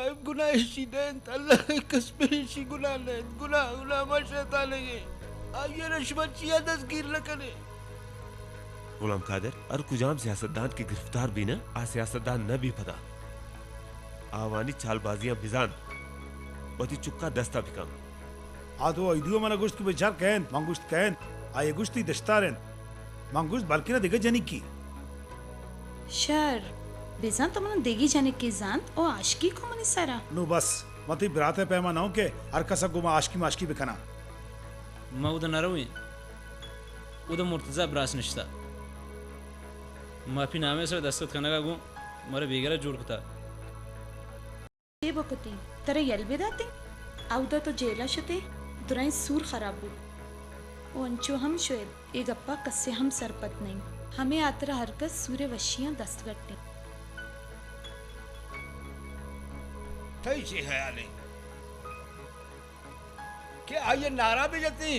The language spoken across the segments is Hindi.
Daim günah eşiden Allah'ın kısmı eşi günahlen. Günah maşatalege. Ayyara şumaçiya tazkir lakane. गुलाम कादर और कुजाम सियासतदान के गिरफ्तार भी न आ सियासतदान न भी पता आवानी चालबाजियां बिजान बती चुक्का दस्ता बिकम आदो इदियो मना गुश्त की बेचार कहन मंगुश्त कहन आये गुश्ती दस्तारन मंगुश्त बल्कि ना दिगे जनी की शर बेजान तमन देगी जाने की जान और आशिकी को मनी सारा नो बस मती बराते पैमा ना हो के हर कसा गुमा आशकी माशकी बिकना मैं उधर न रहूँ उधर मुर्तजा ब्रास निश्ता माफी नामे से दस्तखत करने का गो मरे बेगरा जोड़ कता ये बकती तेरे यल बेदाते आउदा तो जेला शते दुराई सूर खराब हो वो अंचो हम शोएब एक अप्पा कस्से हम सरपत नहीं हमें आतरा हरकत सूर्य वशियां दस्तगट्टे थई से ख्याले के आये नारा भी जती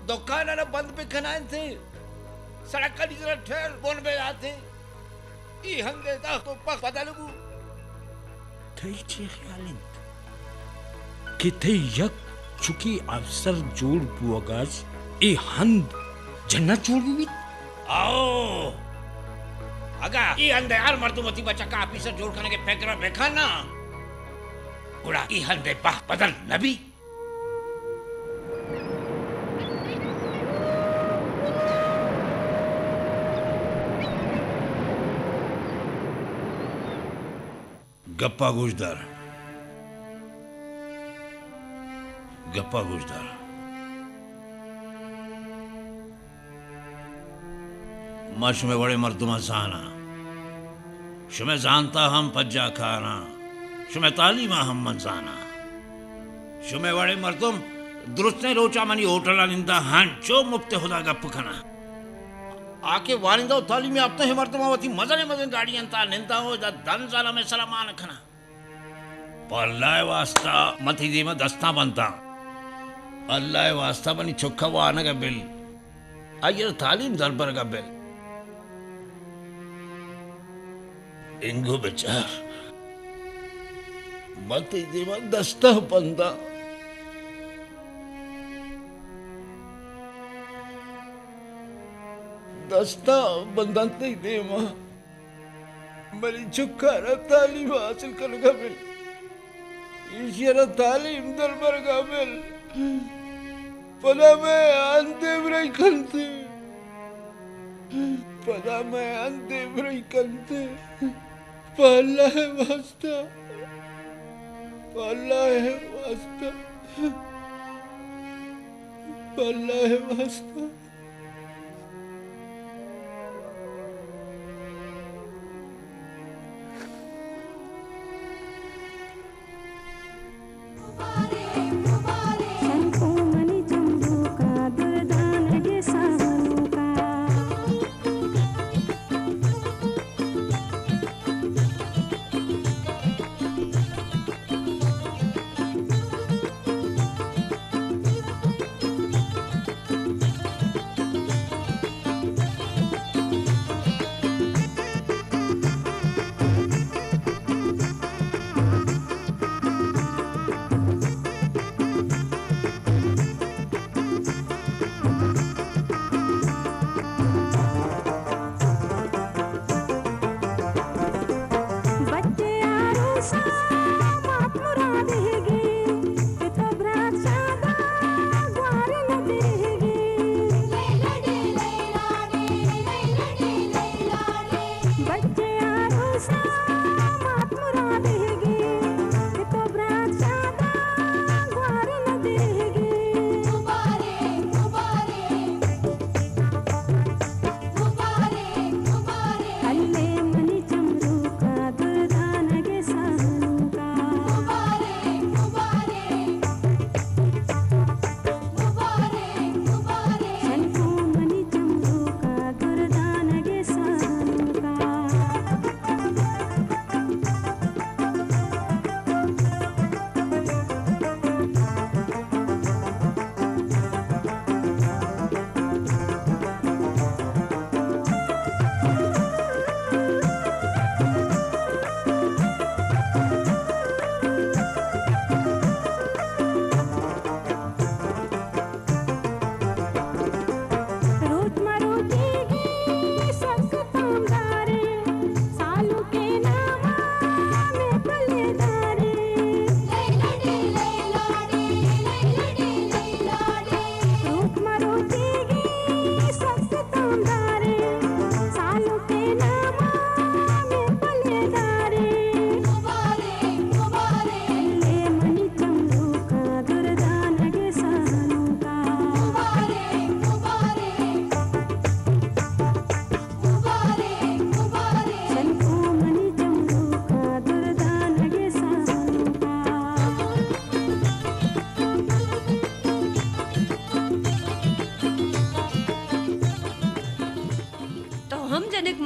दुकान ना बंद पे खनाएं थे सड़क का निकला ठेल बोन पे आते ई हंदे ता तो पता लगू थई चे ख्यालिन किथे यक चुकी अफसर जोड़ बुआगाज ए हंद जन्नत जोड़ भी आओ अगा ई हंदे यार मर्दुमती बच्चा का ऑफिसर जोड़ करने के फेंकरा बेखा ना गुड़ा ई हंदे बाह बदल नबी गप्पा गुजदार मां शुमे बड़े मर्दुमा जाना शुमे जानता हम पज्जा खाना शुमे तालीमा हम मंजाना शुमे बड़े मर्दुम दुरुस्त ने रोचा मनी होटला निंदा हांचो मुफ्ते खुदा गप खना आके वारिंदा तालीम याफ्ता है मर्दमावती मजन गाड़ियां ता निंदा हो दा दन जाला में सलामान खना अल्लाह वास्ता मथी दी में दस्ता बनता अल्लाह वास्ता बनी चुक्का वाना का बिल अयर तालीम दरबर का बिल इंगो बेचार मथी दी में दस्ता बनता दस्ता बंदन नहीं दे मां मरी चुक्का तालीम हासिल करने का बिल ईश्वर तालीम दरबार का बिल पदा मैं अंधे ब्रेक करते पदा मैं अंधे ब्रेक करते पल्ला है वास्ता पल्ला है वास्ता पल्ला है वास्ता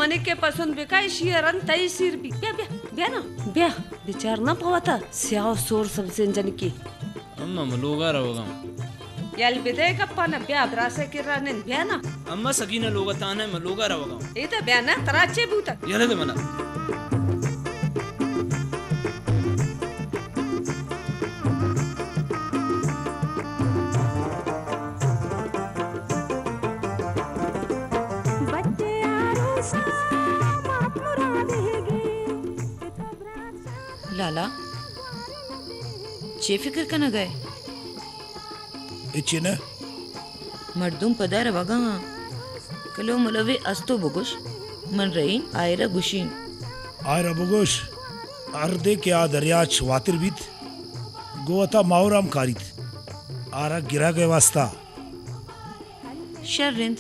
मने के पसंद बेकाय शियरन तई सिर भी ब्या ब्या ब्या ना ब्या विचार ना पवता स्याव सोर सब जन की अम्मा मलोगा रहोगा यल बिदे गप्पा ना ब्या ब्रासे किराने ब्या ना अम्मा सगीना लोगा ताने मलोगा रहोगा ए तो ब्या ना तराचे बूता यार दे मना लाला चे फिक्र कना गए इच्छे न मर्दुम पदार वगा कलो मलवे अस्तो बुगुश मन रहीन आयरा गुशीन आयरा बुगोश अर्दे के आ दरियाच वातिर बीत गोवता मावराम कारित आरा गिरा गए वास्ता शर्रिंद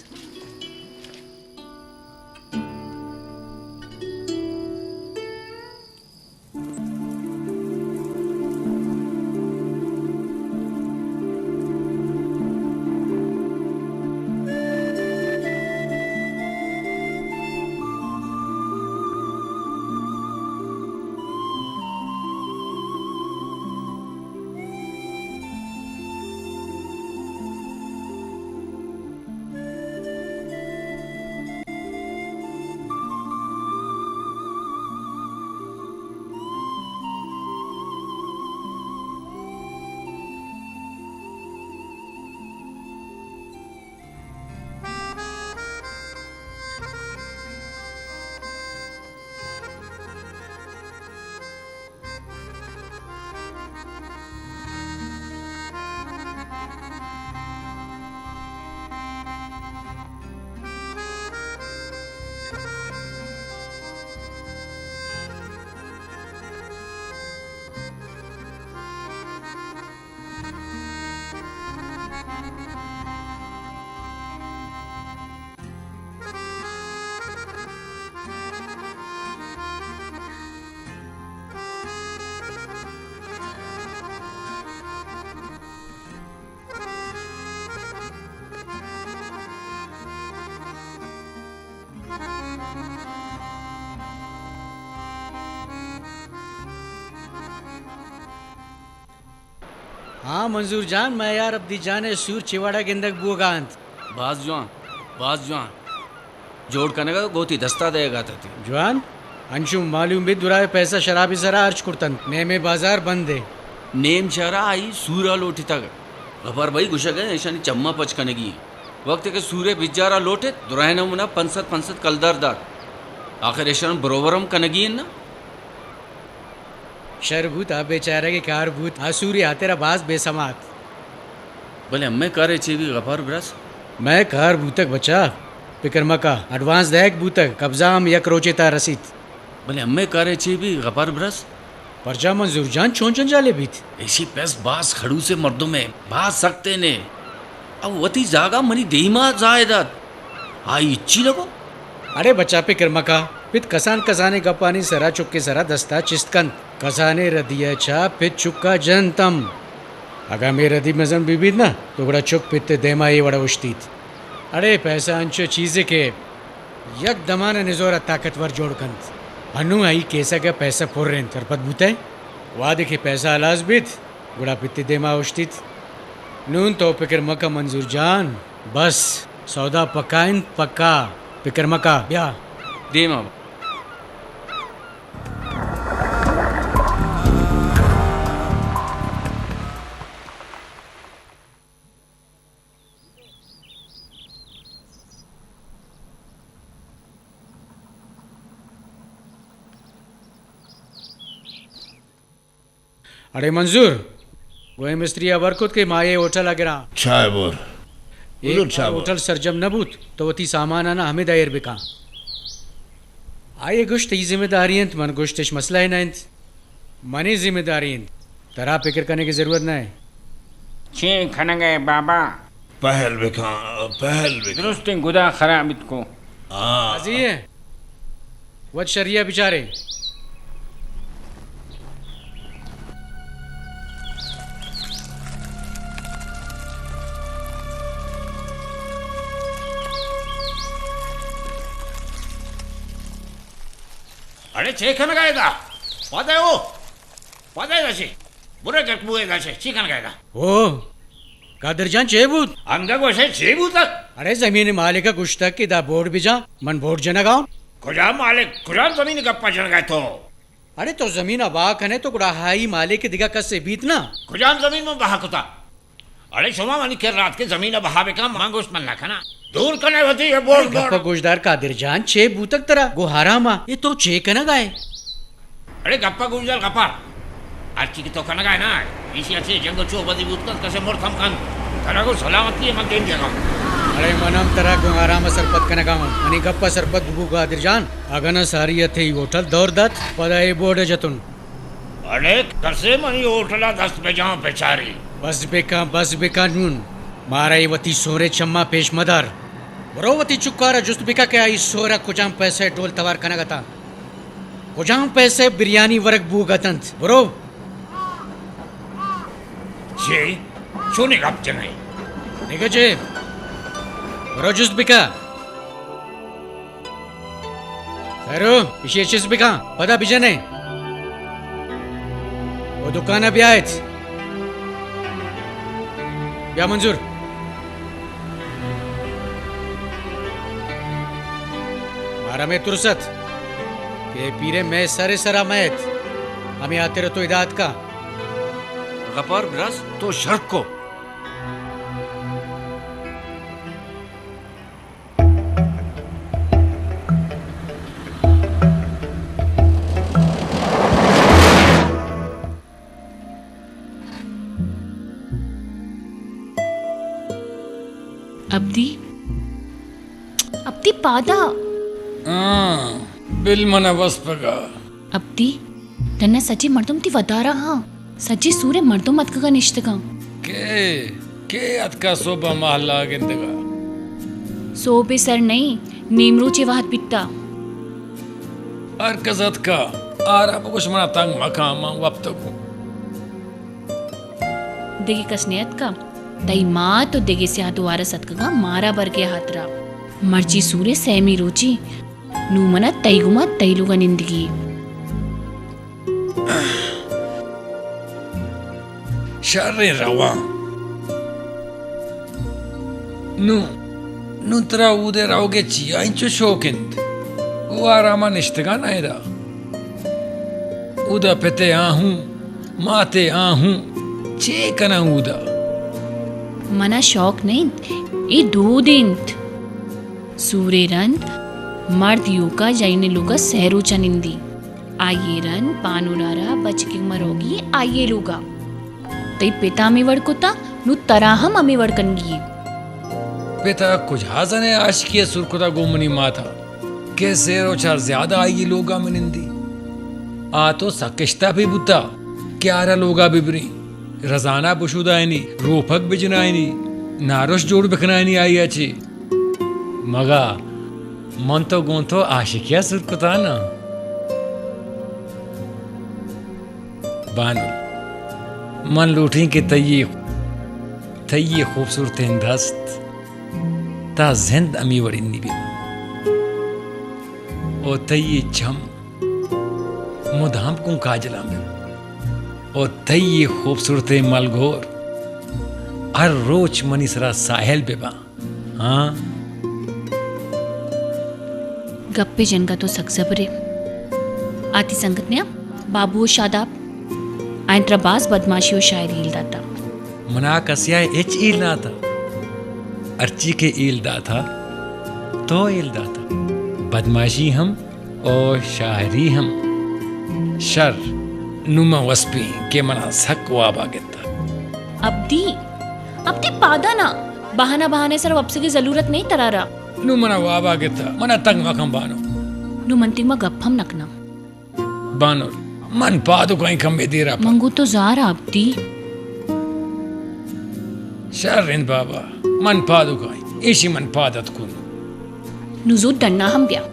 हाँ मंजूर जान मैं यार अब दी जाने सूर चिवाड़ा गिंदक बुगांत बाज जुआन जोड़ करने का गोती दस्ता देगा था जवान अंशु मालूम भी दुराए पैसा शराबी सरा अर्च कुर्तन नेमे बाजार बंद है नेम शहरा आई सूरा लोटी तक गफर भाई गुशा गए ऐसा नहीं चम्मा पच करने की वक्त के सूर्य बिजारा लोटे दुराए ना मुना पंसत कलदार दार आखिर ऐसा बरोबरम कनगी ना शरभूत आ बेचारा के कारभूत आसूरी आ तेरा बास बेसमात भले हमें करे भी गफार ब्रस मैं कार भूतक बचा पिकरमा का एडवांस देख भूतक कब्जाम यक रोचेता रसीद भले हमें करे भी गफार ब्रस परजा मंजूर जान चोंचन जाले बीत ऐसी पैस बास खड़ू से मर्दों में बात सकते ने अब वती जागा मनी देमा जायदाद आई इच्छी लगो अरे बच्चा पिकरमा का पित कसान कसाने गप्पानी सरा चुक्के सरा दस्ता चिस्तकन कसाने रदिया चा पित चुक्का जनतम अगर मेरे रदी मजन बीबीद ना तो बड़ा चुक पित देमा ये बड़ा उश्तीत अरे पैसा अंचो चीज़े के यक दमाना निजोरा ताकतवर जोड़कंत अनु आई कैसा का पैसा फोर रेन तरपत भूते वाह देखी पैसा अलाज बीत बड़ा पित देमा उश्तीत नून तो पिकर मका मंजूर जान बस सौदा पकाइन पक्का पिकर मका ब्या देमा अरे मंजूर गोए मिस्त्री बरकुत के माये होटल अगरा चाय बोर एक होटल सरजम नबूत तो वती सामान आना हमें दायर बिका आये गुश्त ही जिम्मेदारी मन गुश्तिश मसला है ना मनी जिम्मेदारी तरा फिक्र करने की जरूरत ना है छे खन गए बाबा पहल बिका दुरुस्त गुदा खराब इतको अजी है वत शरिया बिचारे अरे चेकन गायदा पदायो पदाय दाशे बुरे बुए दाशे चिकन गायदा ओ कादरजान चेबूत अंगा गोशे चेबूत अरे जमीन मालिक गुश्तक की दा बोर्ड बिजा मन बोर्ड जना गाँव खुजा मालिक खुजा जमीन गप्पा जन गए तो अरे तो जमीन अबाक है तो गुड़ा हाई मालिक के दिगा कस से बीत ना खुजा जमीन में बहा कुता अरे शुमा मनी के रात के जमीन बहावे का मांगोस मन ना खाना दूर करने होती है बोर्ड गप्पा गोशदार कादरजान चे बूतक तरा गुहारा मा ये तो चे कना गाए अरे गप्पा गुंजल गप्पा आज की तो कना गाए ना इसी अच्छे जंगल चो बदी बूतक कसे मोर थम कान तरा को सलामती है मन देन जगह अरे मनम तरा गुहारा मा सरपत कना गाँव मनी गप्पा सरपत बुबू कादरजान अगना सारी अथे होटल दौर दत पदाए बोर्ड जतुन अरे कसे मनी होटला दस्त पे जहाँ बेचारी बस बेका नून मारा ये वती सोरे चम्मा पेश मदार बरो वती चुकारा जुस्त बिका के आई सोरा कुजाम पैसे डोल तवार कना गता कुजाम पैसे बिरयानी वर्ग बू गतंत बरो जे सोने गप जने निके जे बरो जुस्त बिका हेरो इशे चीज बिका पदा बिजने वो दुकान भी आयत या मंजूर मारा में तुरसत के पीरे में सरे सरा मैत हमें आते रहो तो इदात का गफार ब्रास तो शर्क को अब्दी अब्दी पादा बिल मन वस्पगा अब्दी तन्ना सच्ची मर्दुम ती वदारा हाँ सच्ची सूरे मर्दुम अतका निश्तका के अतका सोबा महला गिंदगा सोबे सर नहीं नीमरू चिवाहत पिट्टा अरकजत का आरा कुछ मना तंग मकामा वप्तकू देगी कसनियत का तई माँ तो देगे से दोबारा सतकगा मारा बर के हाथरा मर्जी सूरे सहमी रोची नूमना तईगुमा तईलुगा निंदगी शर्रे रवा नु तरा उदे रावगे चिया इंचो शोकिंद वो आरामा निश्तगा नायदा उदा पेते आहूं माते आहूं चे कना उदा मना शौक नहीं ये दो दिन सूरे रन मर्द योका जाइने लोगा सहरो चनिंदी आइए रन पानुरारा बचकी मरोगी आइए लोगा तई पिता में वड़कुता नु तराहम अमी वड़कनगी पिता कुछ हाजने आशिकी सुरकुता गोमनी माता के सेरो चार ज्यादा आइए लोगा में निंदी आ तो सकिश्ता भी बुता क्यारा लोगा बिबरी रजाना बुशुदायनी रोफक बिजनायनी नारोश जोड़ बिखनायनी आई अच्छी मगा मन तो गोंतो आशिकिया सुरकुता ना बानु मन लूटी के तయ్యే खूबसूरत दस्त ता जिंद अमी वड़िन्नी भी ओ तయ్యే छम मुधाम कुं काजला में और तయ్యే खूबसूरत मलघोर हर रोज मनीसरा साहेल बेबा हाँ गप्पे जनका तो सक्सबरे आती संगत ने बाबू शादाब आयंत्रबाज बदमाशी और शायरी इल्दाता मना कसिया एच इल्दा था अर्ची के इल्दा था तो इल्दा था बदमाशी हम और शायरी हम शर नुमा वस्पी के मना सक वाबा गिता अब्दी पादा ना बहाना बहाने सर वपसे की जरूरत नहीं तरारा नु मना वाबा गिता मना तंग मखम बानो नु मंतिंग में गप्पम नकना बानो मन पादो कहीं कम में दे रहा मंगू तो जारा अब्दी शर्रिन बाबा मन पादो कहीं इसी मन पादत कुन नुजूद डन्ना हम ब्या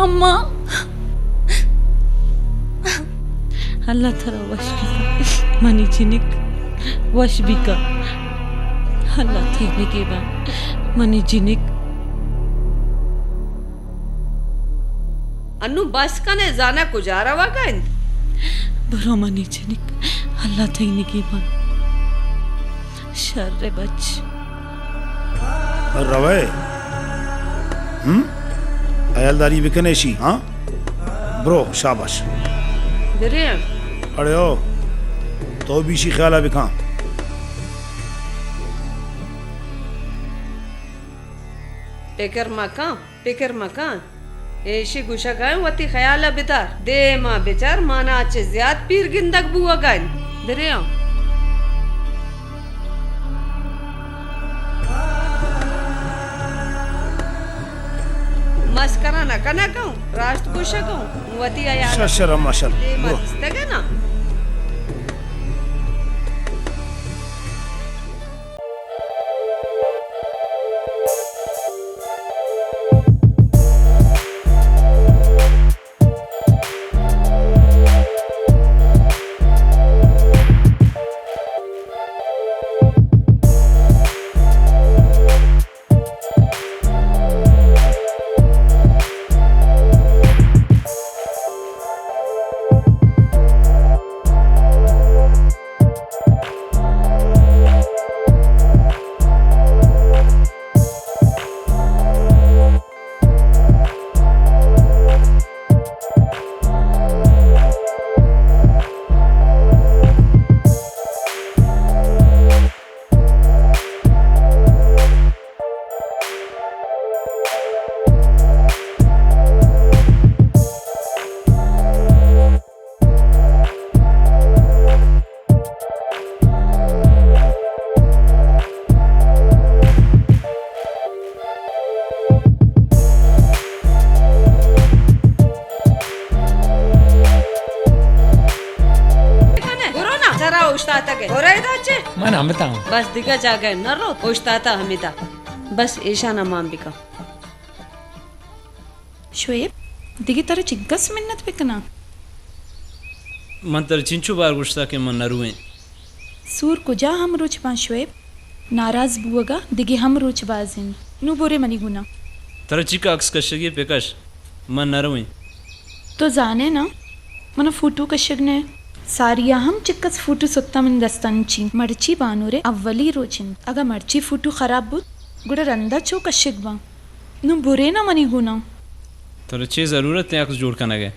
अम्मा अल्लाह तरा वशबिका मनी चिनिक वशबिका अल्लाह थेने के बाद मनी चिनिक अन्नू बस कने जाना कुजारा वागन बरो मनी चिनिक अल्लाह थेने के बाद शर्रे बच रवे अयलदारी बिकनेशी हाँ ब्रो शाबाश दरे अरे ओ तो भी शी ख्याल बिका पेकर मकान ऐशी गुशा गाय वती ख्याल बितार दे माँ बेचार माना अच्छे ज्याद पीर गिंदक बुआ गाय दरे मस्करा ना कना कहूँ राष्ट्र गुशा कहूँ वती आया शर्म माशल दे माँ दिसते ना मैं नाम बताऊं बस दिगा जागा न रो पोछता हमिदा बस ईशाना मांबिका शोएब दिगी तारा चिग्गस मिन्नत बिकना मन तर चिंचू बार गुस्सा के मन नरुए सूर कुजा हम रुच पा शोएब नाराज बुवगा दिगी हम रुच बाजिन नु बोरे मनी गुना तर चिका अक्स कशगी पेकश मन नरुए तो जाने ना मन फूटू कशगने सारिया हम चिक्कस फूटू सुत्ता मन दस्तंची मर्ची बानूरे अव्वली रोचिन अगा मर्ची फूटू खराब बुत गुड़ा रंदा चो कशग बा नु बुरे ना मनी गुना तर चे जरूरत है अक्स जोड़ का नगे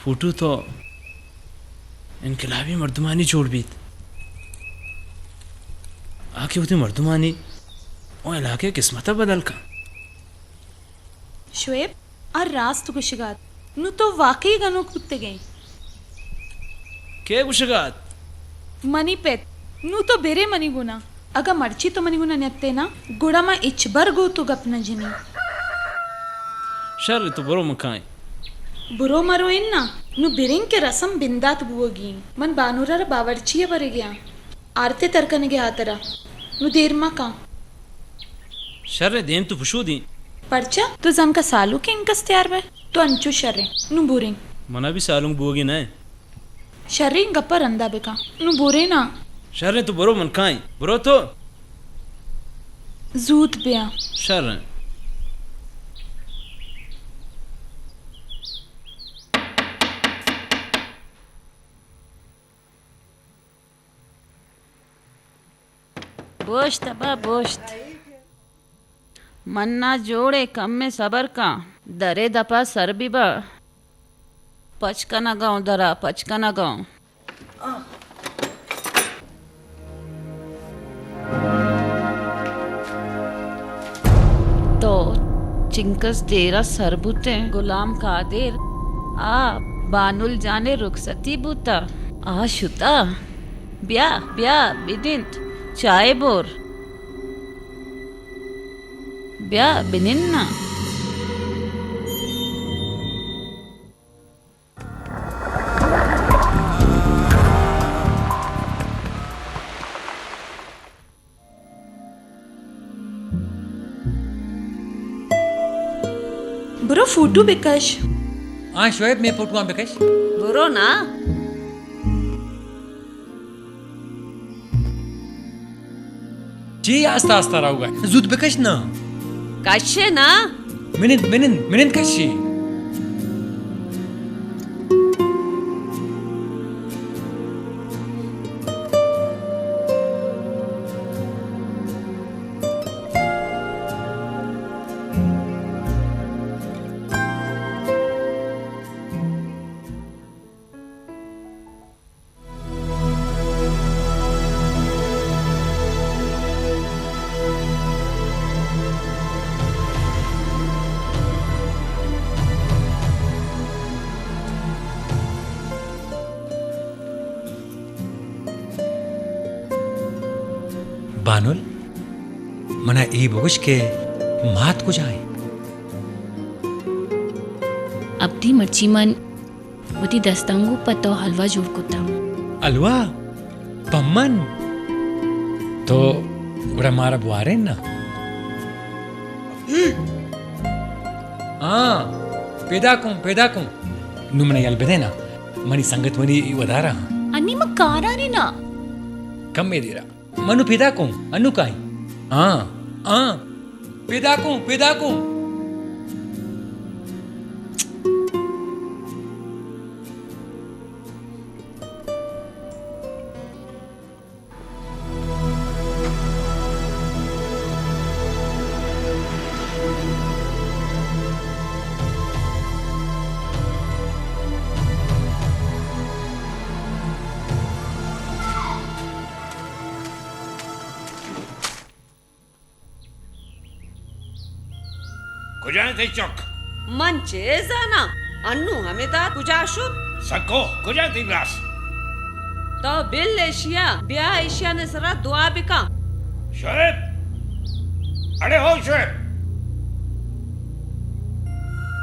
फूटू तो इनकलाबी मर्दमानी छोड़ बीत आके उतनी मर्दमानी और इलाके किस्मत बदल का शोएब और रास्त गुशगात नु तो वाकई गनो कुत्ते गए के गुशगात मनी पेत नु तो बेरे मनी गुना अगा मर्ची तो मनी गुना नेत्ते ना गुड़ा मा इचबर गो तो गपना जिनी शर तो बरो मकाई बुरो मरो इन ना नु बिरिंग के रसम बिंदात बुओगी मन बानूरा बावर्ची बरे गया आरते तरकन गया आतरा नु देर मा का शर देम तो पुशो दी पर्चा तो जन का सालू के इनकस तैयार वे तो अंचू शर्रे नु बुरे मना भी सालूंग बुओगी ना शर्रे गप्पा रंदा बेका नु बुरे ना शर तो बरो मन काई बरो तो जूत बिया शर बोश्त बा बोश्त मन्ना जोड़े कम में सबर का दरे दपा सर भी बा पचकना गाँव दरा पचकना गाँव तो चिंकस देरा सरबुते गुलाम कादिर आ बानुल जाने रुखसती बूता आ शुता ब्या ब्या बिदिंत चाय बोर ब्या बिनिन्ना बुरो फोटो बिकश हाँ शोएब मैं फोटो बेकश बुरो ना जी आस्ता आस्ता राहुगा जुद बेकश ना कशे ना मिनिन कशी बानुल मना ई बगुश के मात को जाए अब ती मर्ची मन वती दस्तांगो पतो हलवा जोड़ कुता अलवा पम्मन तो बड़ा मारा बुआरे ना हाँ पेदा को नुमने यल बेदे ना मनी संगत मनी वधारा अन्नी म कारा रे ना कम में देरा मनु पेदा को अनु काई हाँ पेदा को कुजाने थे चौक मन जाना अन्नू हमेदा कुजाशुद सको कुजाने थे ग्लास तो बिल एशिया ब्याह एशिया ने सरा दुआ बिका शोएब अरे हो शोएब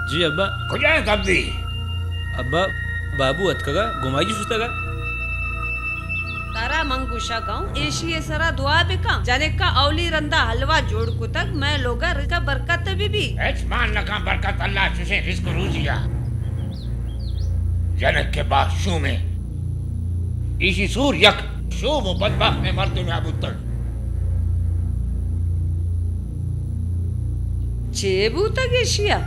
जी अब्बा कुजाने तब्दी अब्बा बाबू अतकगा गुमाई सुस्तगा तारा मंगुशा गाँव एशिया सरा दुआ बिका जाने का औली रंदा हलवा जोड़ को तक मैं लोगा रिका बरकत भी मान लगा बरकत अल्लाह तुझे रिस्क रूजिया जनक के बाद शू में इसी सूर यक शू वो बदबख्त में मर्द में अबुत्तर चेबू तक एशिया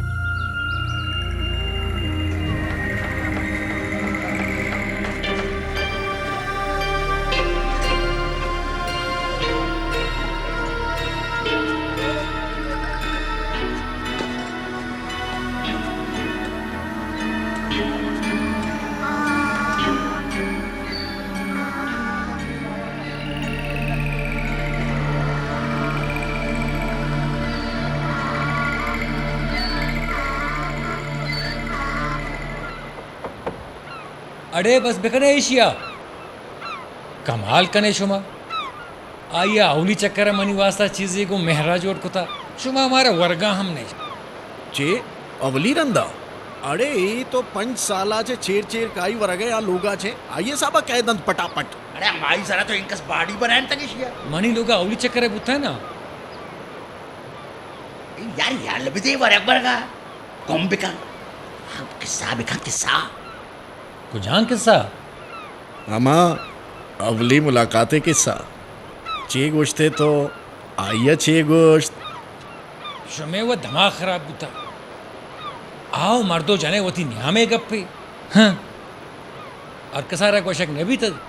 अड़े बस बेकने एशिया कमाल कने शुमा आइया औली चक्कर मनी वास्ता चीज़े को मेहरा जोड़ को था शुमा हमारा वर्गा हमने चे अवली रंदा अरे ये तो 5 साला चे चेर काई वरगे या लोगा चे आइए साबा कह दंत पटापट अरे हमारी सरा तो इनकस बाड़ी बनाए तक इशिया मनी लोगा औली चक्कर है बुता है ना यार लबी वरग बरगा कौम बिका किस्सा को जान किस्सा अमा अवली मुलाकातें किस्सा चे गोश्ते तो आइया चे गोश्त शुमे वो दिमाग खराब बुता आओ मर्दो जाने वो थी न्यामे गप्पे हाँ और कसारा कोशक ने भी तक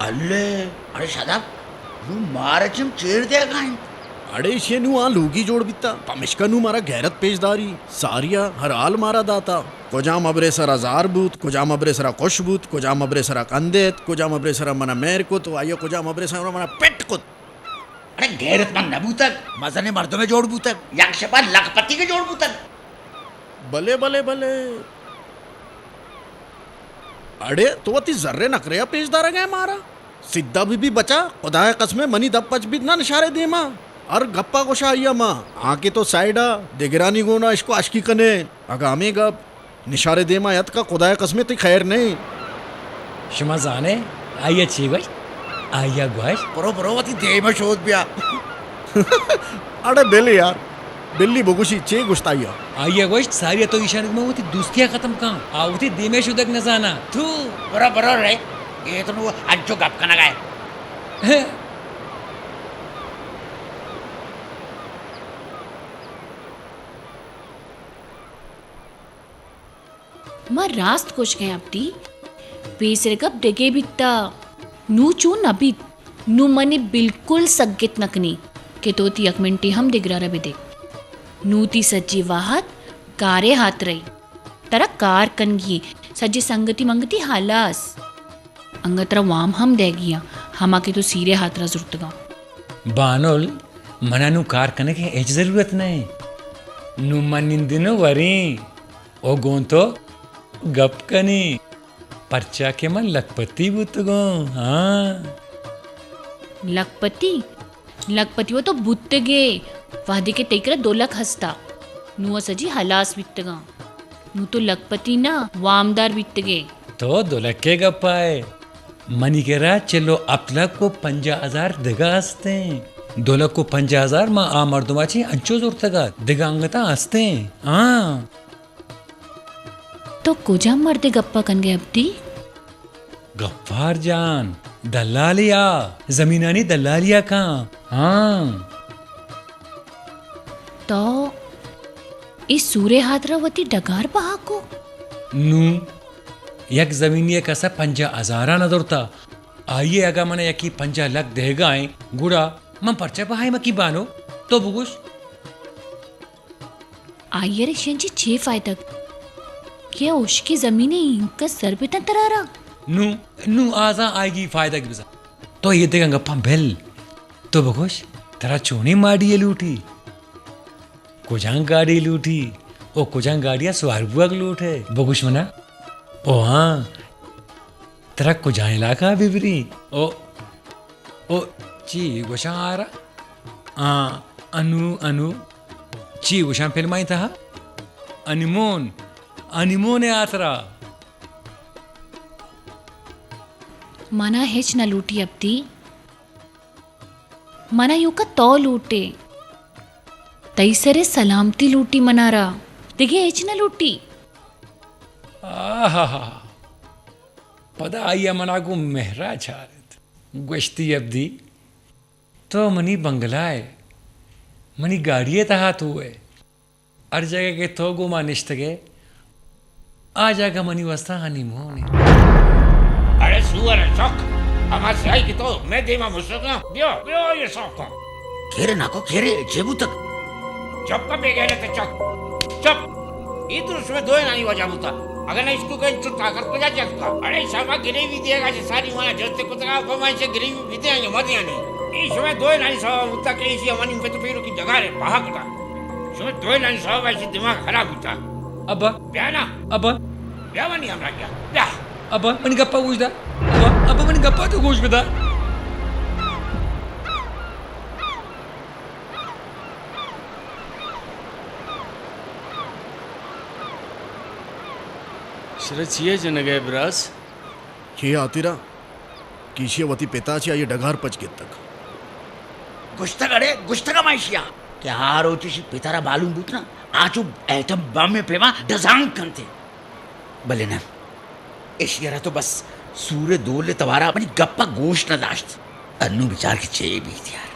अल्ले अरे शादाब नू मारचम चेर दे गाइन अड़े शे नु आ लोगी जोड़ बिता पमिश्का नु मारा गैरत पेशदारी सारिया हर हाल मारा दाता कोजाम अबरे सरा जार बूत कोजाम अबरे सरा कोश बूत कोजाम अबरे सरा कंदेत कोजाम अबरे सरा मना मेर को तो आयो कोजाम अबरे सरा मना पेट को अरे गैरत मंग नबूतक मजने मर्दों में जोड़ बूतक यक्षपा लखपति के जोड़ बूतक भले भले भले अड़े तो वती जर्रे नखरे पेशदार गए मारा सिद्धा भी बचा खुदाए कसमे मनी दब पच भी ना निशारे दे मां और गप्पा को शाइया मां आके तो साइडा दिगरानी गोना इसको आशकी कने आगामी गप निशारे दे मां यत का खुदाए कसमे ती खैर नहीं शुमा जाने आइया चीवश आइया ग्वाश बरो वती दे में शोध बिया अरे बेले यार बिल्ली बुगुशी चे गुस्ताइया आइए गोश्त सारी तो ईशान में होती दुस्तिया खत्म कहाँ आवती दिमे शुदक न जाना तू बरोबर रे ये तो वो अंचो गप कना गए मां रास्त कुछ गए अपनी पेसरे कब डेगे बित्ता नू चू नबी नू मने बिल्कुल सग्गित नकनी के तोती एक मिनटी हम दिगरारा बिदे नूती सज्जी वाहत कारे हाथ रही तरा कार कनगी सज्जी संगति मंगती हालास अंगतरा वाम हम देगिया हमा के तो सीरे हाथरा जुर्तगा बानोल मनानु कार कने के एज जरूरत नहीं नु मनिंदिनो वरी ओ गोन तो गप कनी पर्चा के मन लखपति बुतगो हाँ लखपति वो तो बुत्ते गे वादे के तेकरा 2 लाख हस्ता नुआ सजी हलास बित्तगा नु तो लखपति ना वामदार बित्तगे तो 2 लाख के गप्पाए मनी के रा चलो अपलक को 50,000 दिगा हंसते 2 लाख को 50,000 माँ आ मर्दुमाची अंचो जोर तगा दिगा अंगता हंसते हाँ तो कुजा मर्दे गप्पा कन गए अपती गफ्फार जान दलालिया जमीनानी दलालिया कहाँ हाँ तो इस सूर्य हादरावती डगार बहा को नू यक जमीनिये कसा 50,000 न दौरता आइए अगा मने यकी 50 लाख देगा आए गुड़ा मन पर्चा बहाय मकी बानो तो बुगुश आइए रेशंची 6 फायदा क्या उसकी जमीने इनका सर पे तरारा नू आजा आएगी फायदा की बिजा तो ये देगा गप्पा बेल तो बुगुश तेरा चोनी माड़ी ये लूटी कुजांग गाड़ी लूटी ओ कुजांग गाड़िया स्वारबुआ लूट है बुगुश मना ओ हाँ तेरा कुजांग इलाका बिबरी ओ ची गुशा आ रहा अनु ची गुशा फिल्म आई था अनिमोन आतरा मना हेच न लूटी अपती मना यू का तो लूटे तैसरे सलामती लूटी मनारा दिखे हेच न लूटी आहा पदा आइया मना को मेहरा छारत गुश्ती अब्दी तो मनी बंगलाए मनी गाड़िए तहात हुए हर जगह के तो गो मानिश्तगे आ जाएगा मनी वस्ता हनीमून अरे सुअर शौक हमारे से आई की तो मैं देमा मुसका बियो ये शौक को खेरे ना को खेरे जेबू तक चुप का पे गए तो चुप इधर उसमें 2 नानी वजह बुता अगर ना इसको कहीं चुप ताकत को जा जाएगा अरे सामा गिरे भी दिएगा जे सारी वाला जस्ते को तका फमाई से गिरे भी देंगे मत यानी इसमें 2 नानी सामा बुता के इसी हमारी पे तो पेड़ों की जगह है बाहर का इसमें 2 नानी सामा ऐसे दिमाग खराब होता अब प्याना अब प्यावा नहीं हमरा क्या प्या अब मनी गप्पा पूछदा अब मनी गप्पा तो पूछ बता श्रचिये जन गए ब्रास ये आतिरा किशियवती पिताची आई डगार पच घेत तक गुष्तगा माइशिया क्या रोचीशी पितारा बालून बुत ना आचू ऐटम बम में पेवा डजांग कंते भले ना एशियारा तो बस सूर्य दोले तवारा अपनी गप्पा गोश्त न दाश्त अन्नू विचार की चे भी यार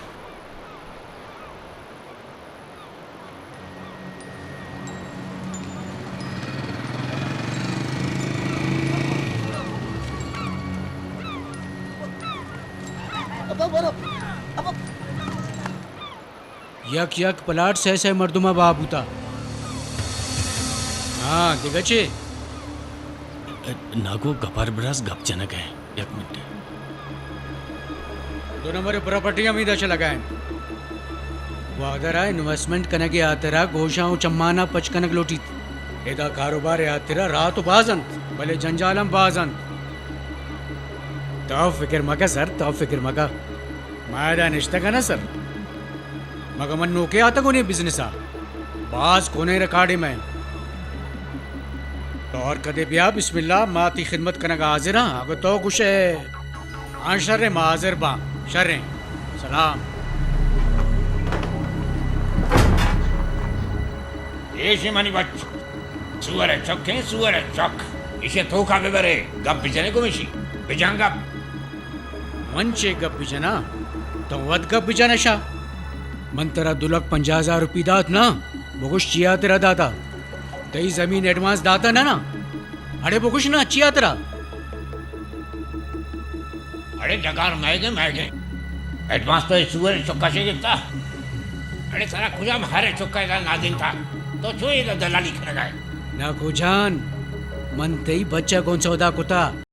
यक यक पलाट सह मर्दुमा बाबूता हाँ दिगचे नागो गपार ब्रास गप जनक है 1 मिनट 2 नंबर प्रॉपर्टी में दश लगाए वादरा इन्वेस्टमेंट कनगे आतरा गोशाओं चम्माना पचकनक लोटी एदा कारोबार आतरा रात बाजन भले जंजालम बाजन तो फिक्र मगा सर तो फिक्र मगा मायदा निश्ता का ना सर मगा मन नोके आता कोने बिजनेस आ बाज कोने रिकॉर्डी में तो और कदे बिया बिस्मिल्लाह माती खिदमत कनगा हाजिर हाँ अगर तो कुछ हाँ शर्रे माजिर बा शर्रे सलाम ऐसे मनी बच सुअर चौक सुअर चौक इसे धोखा के बरे गप बिजने को मिशी बिजांगा मंचे गप बिजना तो वद गप बिजाना शा मन तेरा 2,50,000 रुपये दात ना बगुश चिया तेरा दाता तई जमीन एडवांस दाता ना अरे बगुश ना चिया तेरा अरे जगार महंगे एडवांस तो सुअर चौका से देता अरे सारा खुजा में हरे चौका का नादिन था तो छुई दलाली कर गए ना खुजान मन तई बच्चा कौन सौदा कुता